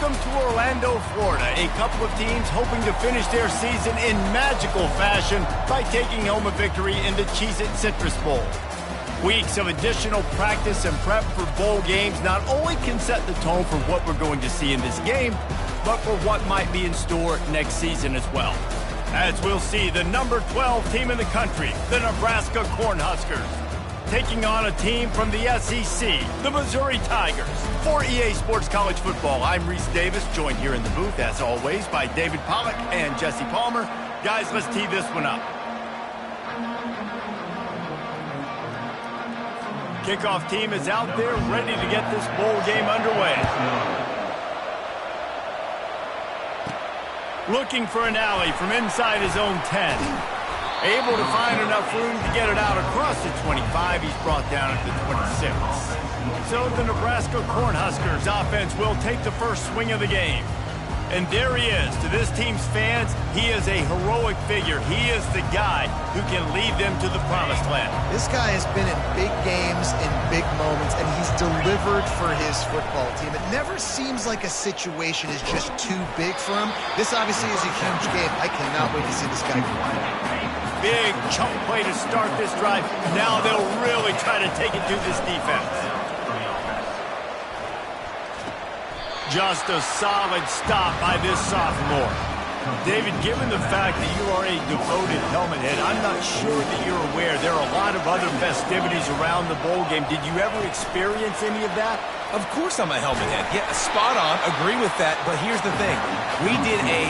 Welcome to Orlando, Florida, a couple of teams hoping to finish their season in magical fashion by taking home a victory in the Cheez-It Citrus Bowl. Weeks of additional practice and prep for bowl games not only can set the tone for what we're going to see in this game, but for what might be in store next season as well. As we'll see, the number 12 team in the country, the Nebraska Cornhuskers, taking on a team from the SEC, the Missouri Tigers. For EA Sports College Football, I'm Reese Davis, joined here in the booth, as always, by David Pollack and Jesse Palmer. Guys, let's tee this one up. Kickoff team is out there, ready to get this bowl game underway. Looking for an alley from inside his own 10. Able to find enough room to get it out across the 25. He's brought down at the 26. So the Nebraska Cornhuskers offense will take the first swing of the game. And there he is. To this team's fans, he is a heroic figure. He is the guy who can lead them to the promised land. This guy has been in big games, in big moments, and he's delivered for his football team. It never seems like a situation is just too big for him. This obviously is a huge game. I cannot wait to see this guy go. Big chunk play to start this drive. Now they'll really try to take it to this defense. Just a solid stop by this sophomore. David, given the fact that you are a devoted helmet head, I'm not sure that you're aware there are a lot of other festivities around the bowl game. Did you ever experience any of that? Of course I'm a helmet head. Yeah, spot on. Agree with that. But here's the thing. We did a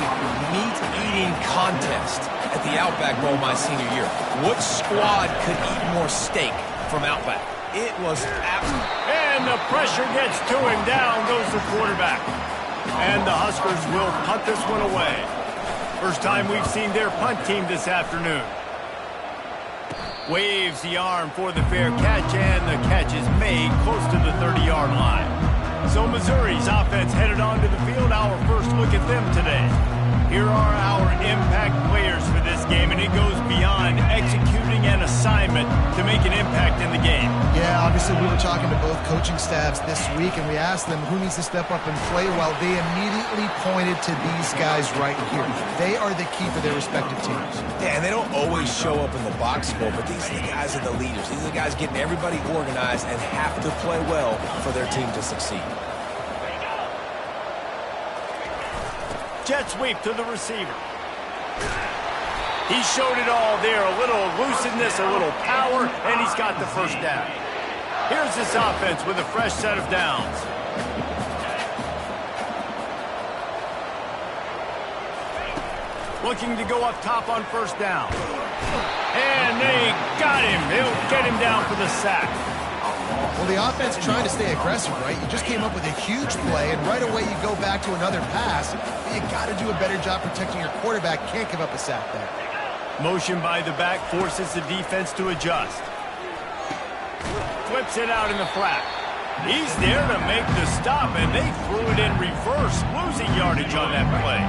meat-eating contest at the Outback Bowl my senior year. Which squad could eat more steak from Outback? It was absolute. And the pressure gets to him. Down goes the quarterback. And the Huskers will punt this one away. First time we've seen their punt team this afternoon. Waves the arm for the fair catch, and the catch is made close to the 30-yard line. So Missouri's offense headed onto the field. Our first look at them today. Here are our impact players for this game, and it goes beyond executing an assignment to make an impact in the game. Yeah, obviously we were talking to both coaching staffs this week, and we asked them who needs to step up and play well. They immediately pointed to these guys right here. They are the key for their respective teams. Yeah, and they don't always show up in the box score, but these are the guys that are the leaders. These are the guys getting everybody organized and have to play well for their team to succeed. Jet sweep to the receiver. He showed it all there. A little elusiveness, a little power, and he's got the first down. Here's this offense with a fresh set of downs. Looking to go up top on first down. And they got him. They'll get him down for the sack. Well, the offense trying to stay aggressive, right? You just came up with a huge play, and right away you go back to another pass. But you got to do a better job protecting your quarterback. Can't give up a sack there. Motion by the back forces the defense to adjust. Flips it out in the flat. He's there to make the stop, and they threw it in reverse, losing yardage on that play.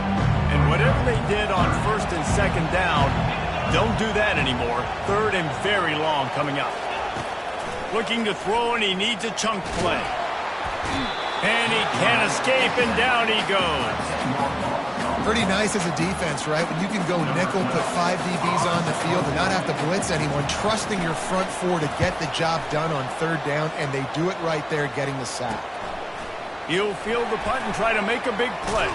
And whatever they did on first and second down, don't do that anymore. Third and very long coming up. Looking to throw, and he needs a chunk play. And he can't escape, and down he goes. Pretty nice as a defense, right? When you can go nickel, put 5 DBs on the field and not have to blitz anyone, trusting your front four to get the job done on third down, and they do it right there, getting the sack. He'll field the punt and try to make a big play.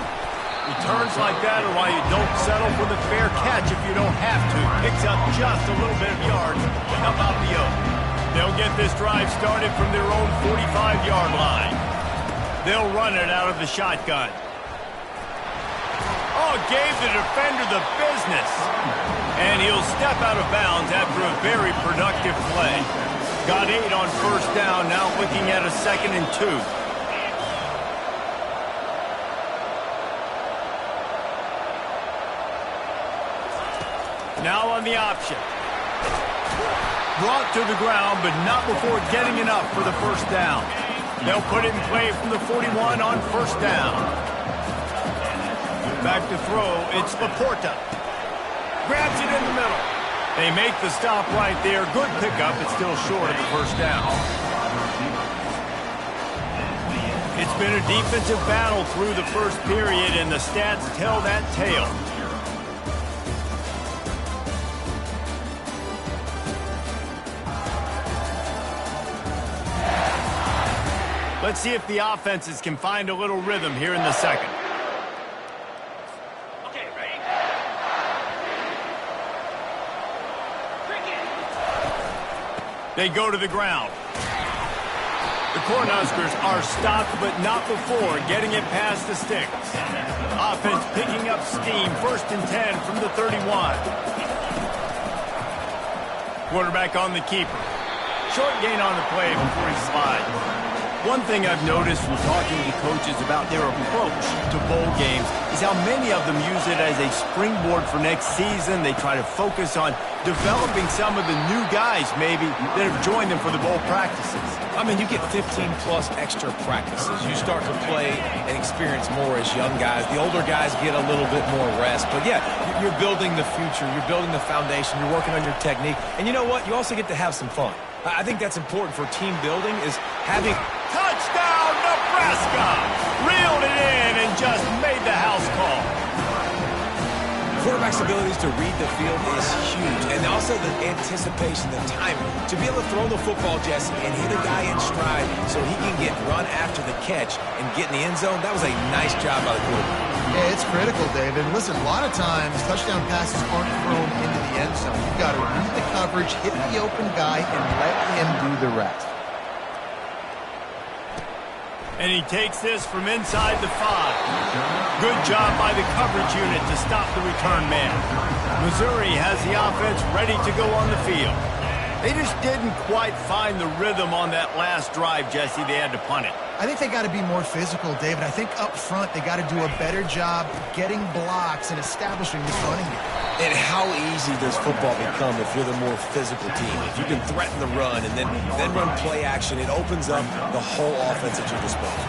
Returns like that are why you don't settle for the fair catch if you don't have to. Picks up just a little bit of yards. How about the O? They'll get this drive started from their own 45-yard line. They'll run it out of the shotgun. Oh, gave the defender the business. And he'll step out of bounds after a very productive play. Got 8 on first down, now looking at a 2nd and 2. Now on the option. Brought to the ground, but not before getting enough for the first down. They'll put it in play from the 41 on first down. Back to throw, it's Laporta. Grabs it in the middle. They make the stop right there. Good pickup, it's still short of the first down. It's been a defensive battle through the first period, and the stats tell that tale. Let's see if the offenses can find a little rhythm here in the second. Okay, ready? They go to the ground. The Cornhuskers are stopped, but not before getting it past the sticks. Offense picking up steam, 1st and 10 from the 31. Quarterback on the keeper. Short gain on the play before he slides. One thing I've noticed from talking to coaches about their approach to bowl games is how many of them use it as a springboard for next season. They try to focus on developing some of the new guys, maybe, that have joined them for the bowl practices. I mean, you get 15-plus extra practices. You start to play and experience more as young guys. The older guys get a little bit more rest. But, yeah, you're building the future. You're building the foundation. You're working on your technique. And you know what? You also get to have some fun. I think that's important for team building is having... Touchdown, Nebraska! Reeled it in and just made the house call. Quarterback's abilities to read the field is huge. And also the anticipation, the timing. To be able to throw the football, Jesse, and hit a guy in stride so he can get run after the catch and get in the end zone, that was a nice job by the quarterback. Yeah, it's critical, David. Listen, a lot of times touchdown passes aren't thrown into the end zone. You've got to read the coverage, hit the open guy, and let him do the rest. And he takes this from inside the 5. Good job by the coverage unit to stop the return man. Missouri has the offense ready to go on the field. They just didn't quite find the rhythm on that last drive, Jesse. They had to punt it. I think they got to be more physical, David. I think up front they got to do a better job getting blocks and establishing this running game. And how easy does football become if you're the more physical team? If you can threaten the run and then run play action, it opens up the whole offense at your disposal.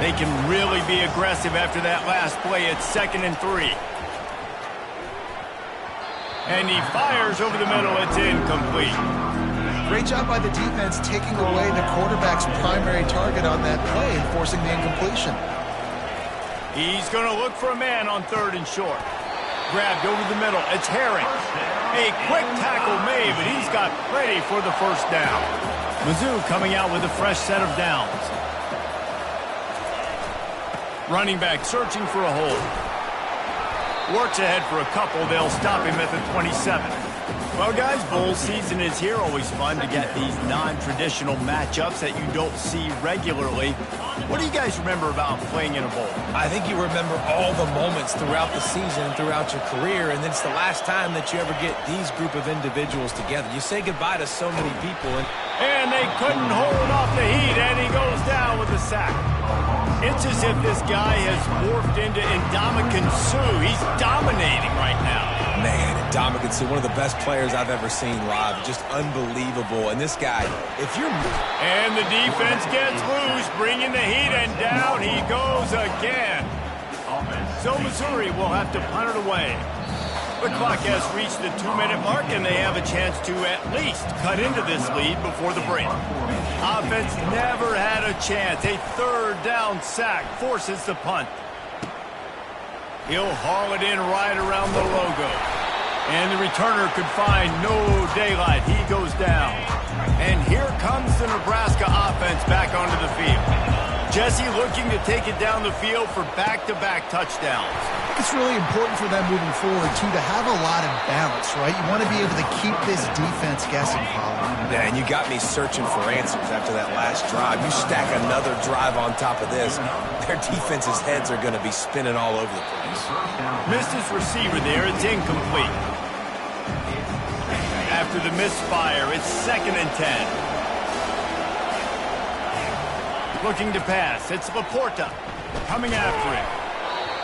They can really be aggressive after that last play. It's 2nd and 3. And he fires over the middle. It's incomplete. Great job by the defense taking away the quarterback's primary target on that play and forcing the incompletion. He's going to look for a man on 3rd and short. Grabbed over the middle. It's Herring. A quick tackle made, but he's got plenty for the 1st down. Mizzou coming out with a fresh set of downs. Running back searching for a hole. Works ahead for a couple. They'll stop him at the 27. Well, guys, bowl season is here. Always fun to get these non-traditional matchups that you don't see regularly. What do you guys remember about playing in a bowl? I think you remember all the moments throughout the season and throughout your career, and it's the last time that you ever get these group of individuals together. You say goodbye to so many people. And they couldn't hold off the heat, and he goes down with a sack. It's as if this guy has morphed into Ndamukong Suh. He's dominating right now. Man, Ndamukong Suh, one of the best players I've ever seen live. Just unbelievable. And this guy, if you're... And the defense gets loose, bringing the heat, and down he goes again. So Missouri will have to punt it away. The clock has reached the 2-minute mark, and they have a chance to at least cut into this lead before the break. Offense never had a chance. A 3rd down sack forces the punt. He'll haul it in right around the logo. And the returner could find no daylight. He goes down. And here comes the Nebraska offense back onto the field. Jesse looking to take it down the field for back-to-back touchdowns. It's really important for them moving forward, too, to have a lot of balance, right? You want to be able to keep this defense guessing, Colin. Man, you got me searching for answers after that last drive. You stack another drive on top of this, their defense's heads are going to be spinning all over the place. Missed his receiver there. It's incomplete. After the misfire, it's 2nd and 10. Looking to pass. It's Laporta coming after him.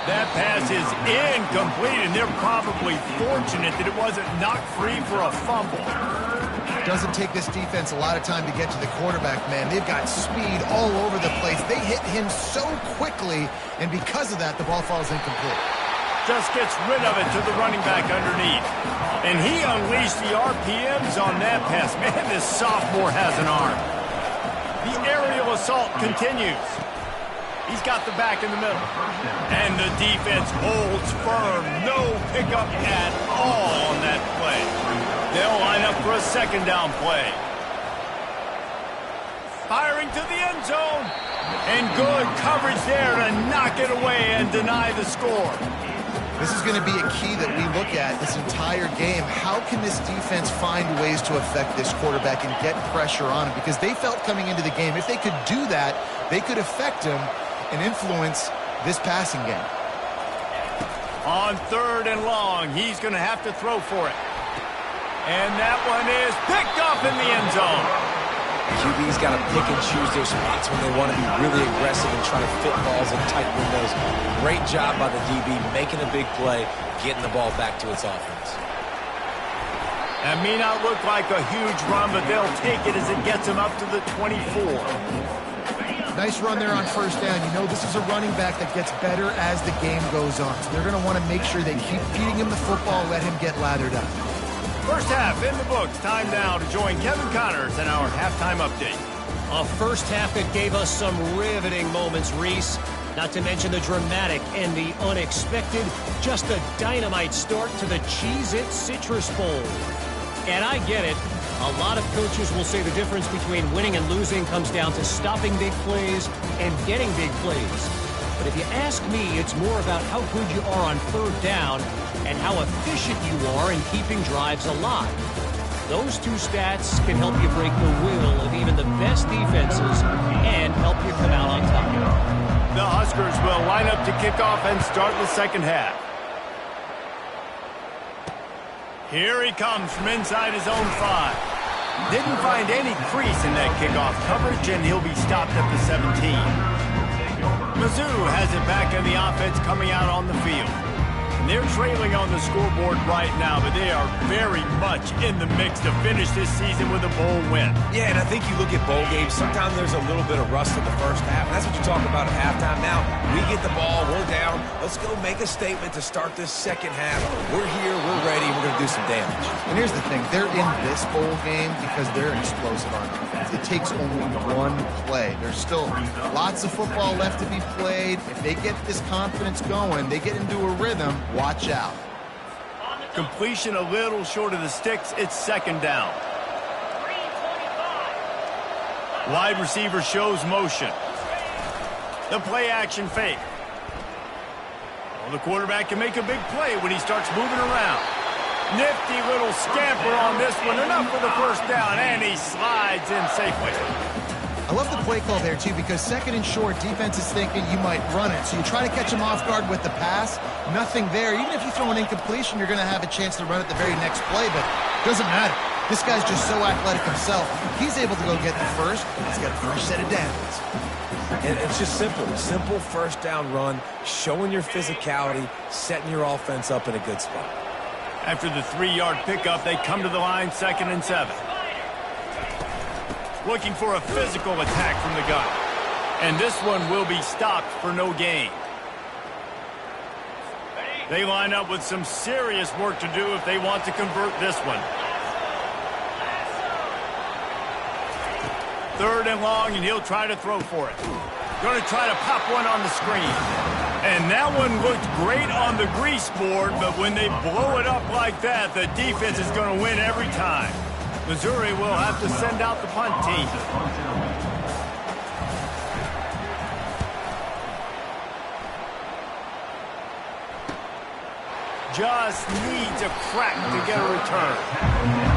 That pass is incomplete, and they're probably fortunate that it wasn't knocked free for a fumble. Doesn't take this defense a lot of time to get to the quarterback, man. They've got speed all over the place. They hit him so quickly, and because of that, the ball falls incomplete. Just gets rid of it to the running back underneath. And he unleashed the RPMs on that pass. Man, this sophomore has an arm. The aerial assault continues. He's got the back in the middle. And the defense holds firm. No pickup at all on that play. They'll line up for a second down play. Firing to the end zone. And good coverage there to knock it away and deny the score. This is going to be a key that we look at this entire game. How can this defense find ways to affect this quarterback and get pressure on him? Because they felt coming into the game, if they could do that, they could affect him and influence this passing game. On 3rd and long, he's going to have to throw for it. And that one is picked off in the end zone. QB's got to pick and choose their spots when they want to be really aggressive and try to fit balls in tight windows. Great job by the DB making a big play, getting the ball back to its offense. That may not look like a huge run, but they'll take it as it gets them up to the 24. Nice run there on 1st down. You know this is a running back that gets better as the game goes on. So they're going to want to make sure they keep feeding him the football, let him get lathered up. First half in the books. Time now to join Kevin Connors in our halftime update. A first half that gave us some riveting moments, Reese. Not to mention the dramatic and the unexpected. Just a dynamite start to the Cheez-It Citrus Bowl. And I get it. A lot of coaches will say the difference between winning and losing comes down to stopping big plays and getting big plays. But if you ask me, it's more about how good you are on 3rd down and how efficient you are in keeping drives alive. Those two stats can help you break the will of even the best defenses and help you come out on top. The Huskers will line up to kick off and start the second half. Here he comes from inside his own 5. Didn't find any crease in that kickoff coverage, and he'll be stopped at the 17. Mizzou has it back in the offense coming out on the field. And they're trailing on the scoreboard right now, but they are very much in the mix to finish this season with a bowl win. Yeah, and I think you look at bowl games, sometimes there's a little bit of rust in the first half. That's what you talk about at halftime. Now, we get the ball, we're down. Let's go make a statement to start this second half. We're here, we're ready, we're going to do some damage. And here's the thing. They're in this bowl game because they're explosive on defense. It takes only one play. There's still lots of football left to be played. If they get this confidence going, they get into a rhythm, watch out. Completion a little short of the sticks. It's 2nd down. Wide receiver shows motion. The play action fake. Well, the quarterback can make a big play when he starts moving around. Nifty little scamper on this one. Enough for the 1st down, and he slides in safely. I love the play call there, too, because 2nd and short, defense is thinking you might run it. So you try to catch him off guard with the pass. Nothing there. Even if you throw an incompletion, you're going to have a chance to run it the very next play, but it doesn't matter. This guy's just so athletic himself. He's able to go get the first. He's got a fresh set of downs. And it's just simple. Simple 1st down run, showing your physicality, setting your offense up in a good spot. After the 3-yard pickup, they come to the line 2nd and 7. Looking for a physical attack from the gun. And this one will be stopped for no gain. They line up with some serious work to do if they want to convert this one. 3rd and long, and he'll try to throw for it. Going to try to pop one on the screen. And that one looked great on the grease board, but when they blow it up like that, the defense is going to win every time. Missouri will have to send out the punt team. Just needs a crack to get a return.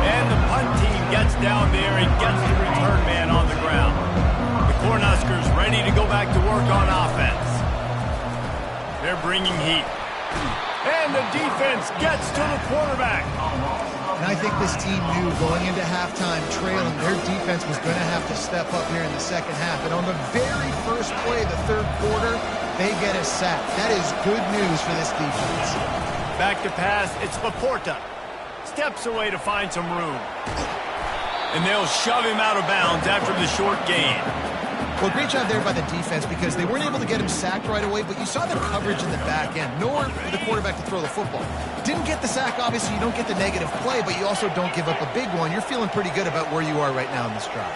And the punt team gets down there and gets the return man on the ground. The Cornhuskers ready to go back to work on offense. They're bringing heat. And the defense gets to the quarterback. And I think this team knew going into halftime trailing, their defense was going to have to step up here in the second half. And on the very first play of the 3rd quarter, they get a sack. That is good news for this defense. Back to pass, it's Laporta. Steps away to find some room. And they'll shove him out of bounds after the short gain. Well, great job there by the defense because they weren't able to get him sacked right away, but you saw the coverage in the back end. Nowhere for the quarterback to throw the football. Didn't get the sack, obviously you don't get the negative play, but you also don't give up a big one. You're feeling pretty good about where you are right now in this drive.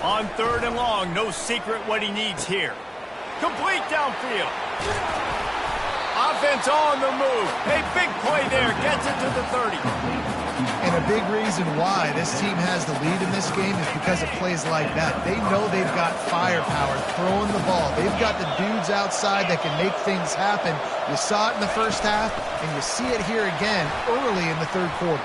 On 3rd and long, no secret what he needs here. Complete downfield. Offense on the move. A big play there. Gets it to the 30. And a big reason why this team has the lead in this game is because of plays like that. They know they've got firepower throwing the ball. They've got the dudes outside that can make things happen. You saw it in the first half, and you see it here again early in the third quarter.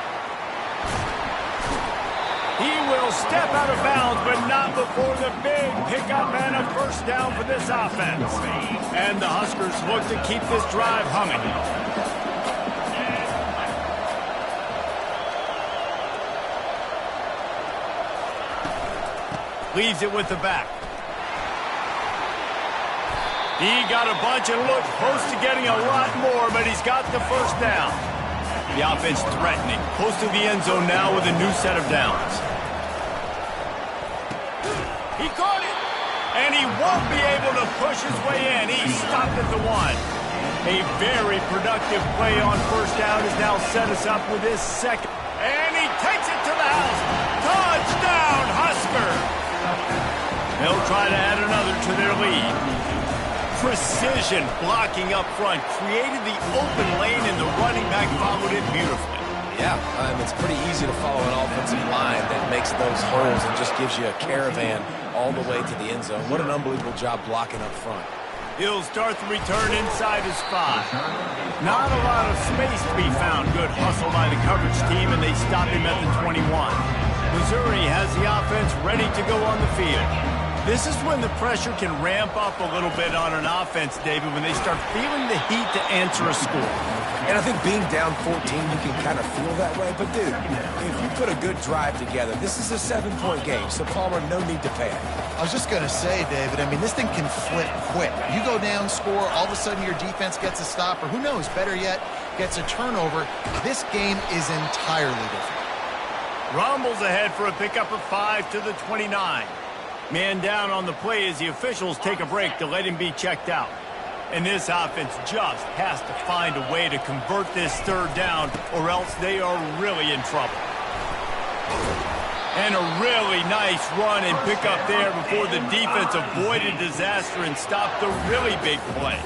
He will step out of bounds, but not before the big pickup and a first down for this offense. And the Huskers look to keep this drive humming. Leaves it with the back. He got a bunch and looked close to getting a lot more, but he's got the first down. The offense threatening. Close to the end zone now with a new set of downs. He caught it, and he won't be able to push his way in. He stopped at the 1. A very productive play on first down has now set us up with his second. And he takes it to the house. Touchdown, Husker! They'll try to add another to their lead. Precision blocking up front created the open lane, and the running back followed it beautifully. Yeah, it's pretty easy to follow an offensive line that makes those holes and just gives you a caravan all the way to the end zone. What an unbelievable job blocking up front. He'll start the return inside his 5. Not a lot of space to be found. Good hustle by the coverage team, and they stop him at the 21. Missouri has the offense ready to go on the field. This is when the pressure can ramp up a little bit on an offense, David, when they start feeling the heat to answer a score. And I think being down 14, you can kind of feel that way. But, dude, if you put a good drive together, this is a 7-point game, so Palmer, no need to panic. I was just going to say, David, I mean, this thing can flip quick. You go down, score, all of a sudden your defense gets a stop, or who knows, better yet, gets a turnover. This game is entirely different. Rumbles ahead for a pickup of 5 to the 29. Man down on the play as the officials take a break to let him be checked out. And this offense just has to find a way to convert this third down, or else they are really in trouble. And a really nice run and pickup there before the defense avoided disaster and stopped the really big play.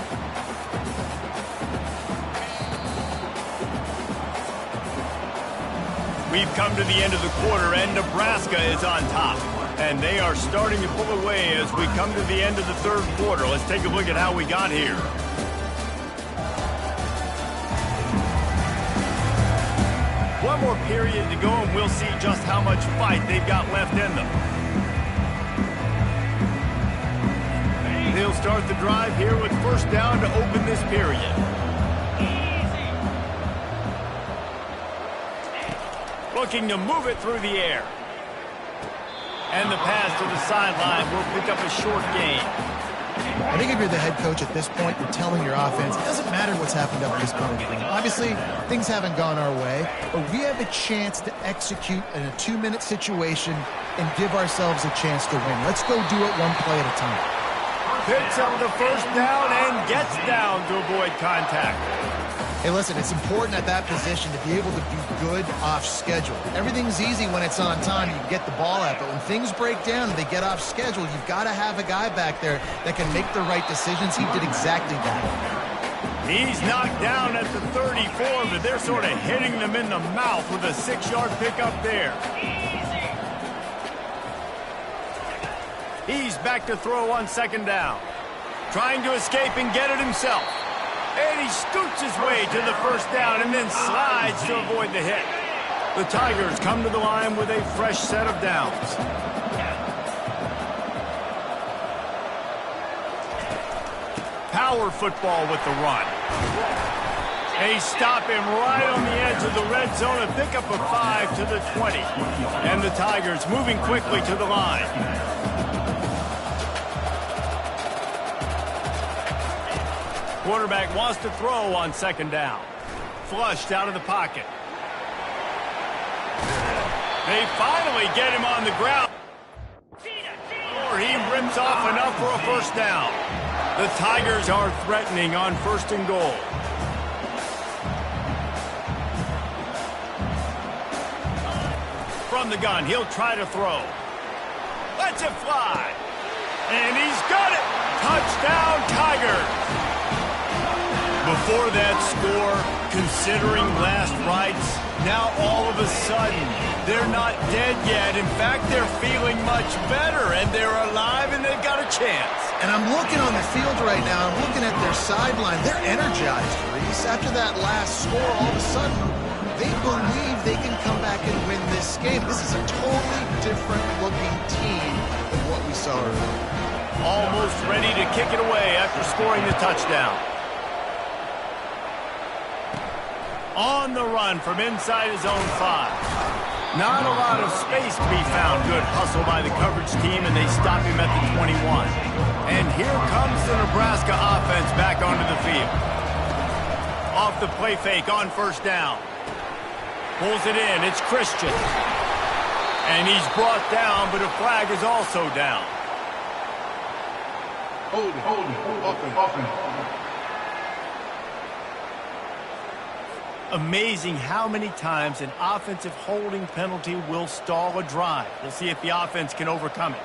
We've come to the end of the quarter, and Nebraska is on top. And they are starting to pull away as we come to the end of the third quarter. Let's take a look at how we got here. One more period to go, and we'll see just how much fight they've got left in them. They'll start the drive here with first down to open this period. Looking to move it through the air. And the pass to the sideline will pick up a short gain. I think if you're the head coach at this point, you're telling your offense, it doesn't matter what's happened up to this point. Obviously, things haven't gone our way, but we have a chance to execute in a 2-minute situation and give ourselves a chance to win. Let's go do it one play at a time. Picks up the first down and gets down to avoid contact. Hey, listen, it's important at that position to be able to be good off schedule. Everything's easy when it's on time. You can get the ball out, but when things break down and they get off schedule, you've got to have a guy back there that can make the right decisions. He did exactly that. He's knocked down at the 34, but they're sort of hitting them in the mouth with a 6-yard pickup there. He's back to throw on second down. Trying to escape and get it himself. And he scoots his way to the first down and then slides to avoid the hit. The Tigers come to the line with a fresh set of downs. Power football with the run. They stop him right on the edge of the red zone, a pickup of 5 to the 20. And the Tigers moving quickly to the line. Quarterback wants to throw on second down. Flushed out of the pocket. They finally get him on the ground. Or he rips off enough for a first down. The Tigers are threatening on first and goal. From the gun, he'll try to throw. Lets it fly. And he's got it. Touchdown, Tigers! Before that score, considering last rites, now all of a sudden, they're not dead yet. In fact, they're feeling much better, and they're alive, and they've got a chance. And I'm looking on the field right now. I'm looking at their sideline. They're energized, Reese. After that last score, all of a sudden, they believe they can come back and win this game. This is a totally different-looking team than what we saw earlier. Almost ready to kick it away after scoring the touchdown. On the run from inside his own 5. Not a lot of space to be found. Good hustle by the coverage team, and they stop him at the 21. And here comes the Nebraska offense back onto the field. Off the play fake on first down. Pulls it in. It's Christian. And he's brought down, but a flag is also down. Hold it. Open. Amazing how many times an offensive holding penalty will stall a drive. We'll see if the offense can overcome it.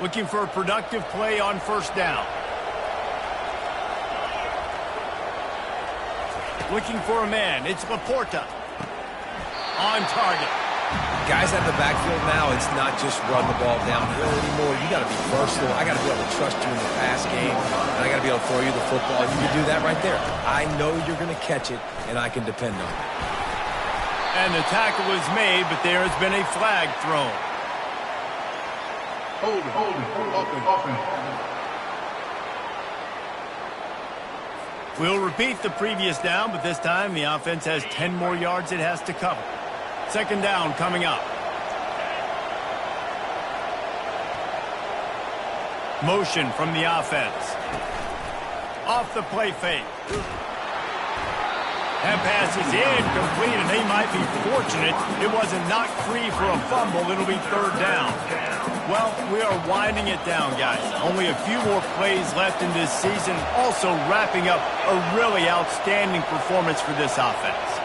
Looking for a productive play on first down. Looking for a man. It's Laporta. On target. Guys at the backfield now, it's not just run the ball downhill anymore. You got to be versatile. I got to be able to trust you in the pass game, and I got to be able to throw you the football. You can do that right there. I know you're going to catch it, and I can depend on it. And the tackle is made, but there has been a flag thrown. Hold it. Open. We'll repeat the previous down, but this time the offense has 10 more yards it has to cover. Second down coming up. Motion from the offense. Off the play fake. That pass is incomplete, and they might be fortunate it wasn't knocked free for a fumble. It'll be third down. Well, we are winding it down, guys. Only a few more plays left in this season. Also wrapping up a really outstanding performance for this offense.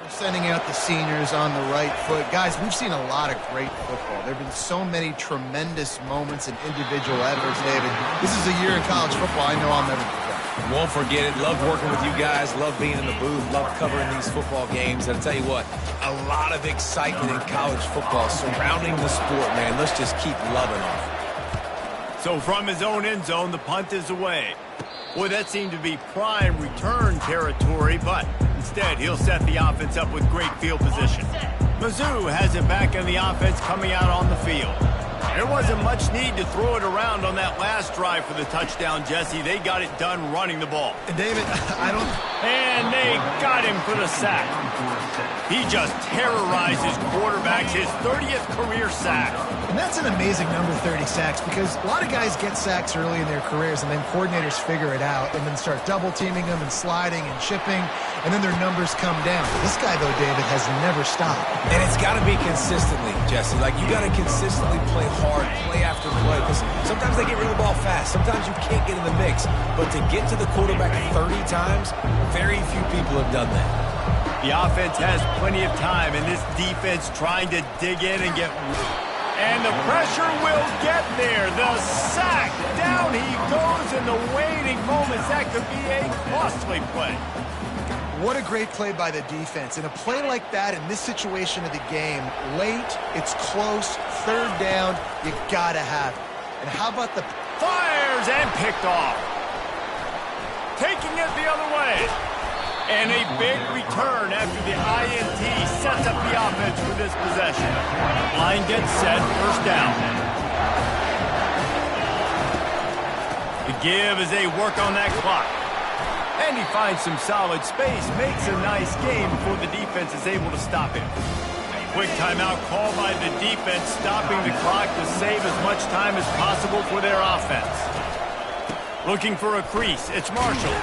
Sending out the seniors on the right foot. Guys, we've seen a lot of great football. There have been so many tremendous moments and individual efforts, David. This is a year in college football I know I'll never forget. Won't forget it. Love working with you guys. Love being in the booth. Love covering these football games. And I'll tell you what, a lot of excitement in college football surrounding the sport, man. Let's just keep loving on it. So from his own end zone, the punt is away. Boy, that seemed to be prime return territory, but instead he'll set the offense up with great field position. Mizzou has it back in the offense coming out on the field. There wasn't much need to throw it around on that last drive for the touchdown, Jesse. They got it done running the ball. David, I don't... And they got him for the sack. He just terrorizes quarterbacks, his 30th career sack. And that's an amazing number, 30 sacks, because a lot of guys get sacks early in their careers, and then coordinators figure it out and then start double-teaming them and sliding and chipping, and then their numbers come down. This guy, though, David, has never stopped. And it's got to be consistently, Jesse. Like, you got to consistently play hard, play after play, because sometimes they get rid of the ball fast. Sometimes you can't get in the mix. But to get to the quarterback 30 times, very few people have done that. The offense has plenty of time, and this defense trying to dig in and get... And the pressure will get there. The sack. Down he goes in the waiting moments. That could be a costly play. What a great play by the defense. In a play like that, in this situation of the game, late, it's close, third down, you gotta have it. And how about the... Fires and picked off. Taking it the other way. And a big return after the INT sets up the offense for this possession. Line gets set, first down. give as they work on that clock. And he finds some solid space, makes a nice game before the defense is able to stop him. Quick timeout called by the defense, stopping the clock to save as much time as possible for their offense. Looking for a crease, it's Marshall.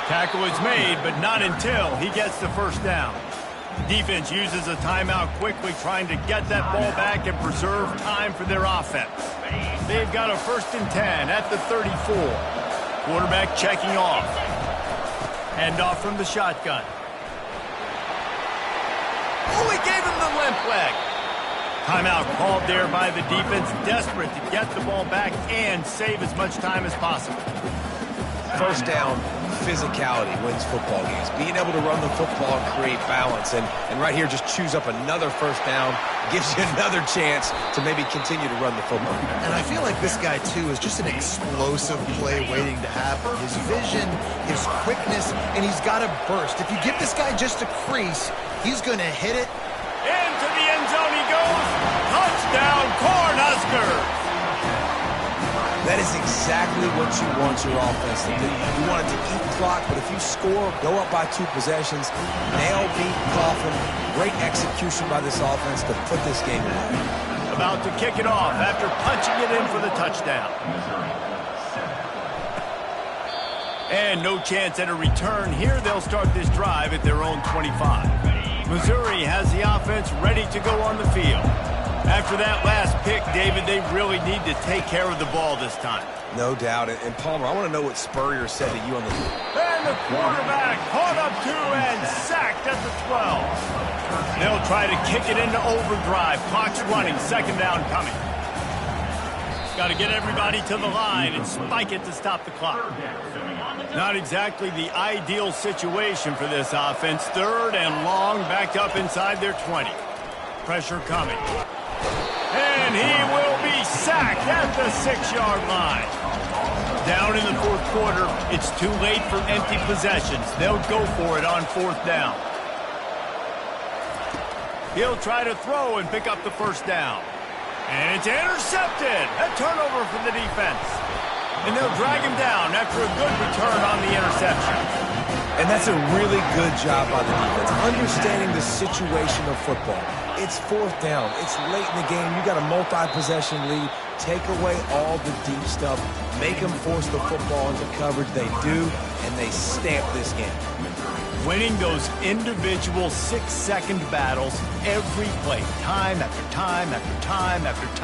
Tackle is made, but not until he gets the first down. Defense uses a timeout quickly, trying to get that ball back and preserve time for their offense. They've got a 1st and 10 at the 34. Quarterback checking off. Handoff from the shotgun. Oh, he gave him the limp leg. Timeout called there by the defense, desperate to get the ball back and save as much time as possible. First down, physicality wins football games. Being able to run the football and create balance. And right here, just choose up another first down. Gives you another chance to maybe continue to run the football. And I feel like this guy, too, is just an explosive play waiting to happen. His vision, his quickness, and he's got a burst. If you give this guy just a crease, he's going to hit it. Into the end zone he goes. Touchdown, Cornhuskers. That is exactly what you want your offense to do. You want it to eat clock, but if you score, go up by 2 possessions, nail, beat, coffin. Great execution by this offense to put this game away. About to kick it off after punching it in for the touchdown. And no chance at a return here. They'll start this drive at their own 25. Missouri has the offense ready to go on the field. After that last pick, David, they really need to take care of the ball this time. No doubt. And Palmer, I want to know what Spurrier said to you on the field. And the quarterback caught up to and sacked at the 12. They'll try to kick it into overdrive. Clock's running, 2nd down coming. Got to get everybody to the line and spike it to stop the clock. Not exactly the ideal situation for this offense. 3rd and long, backed up inside their 20. Pressure coming. And he will be sacked at the 6-yard line. Down in the 4th quarter, it's too late for empty possessions. They'll go for it on 4th down. He'll try to throw and pick up the 1st down. And it's intercepted. A turnover for the defense. And they'll drag him down after a good return on the interception. And that's a really good job by the defense, understanding the situation of football. It's 4th down. It's late in the game. You got a multi-possession lead. Take away all the deep stuff. Make them force the football into coverage. They do, and they stamp this game. Winning those individual 6-second battles every play, time after time after time after time.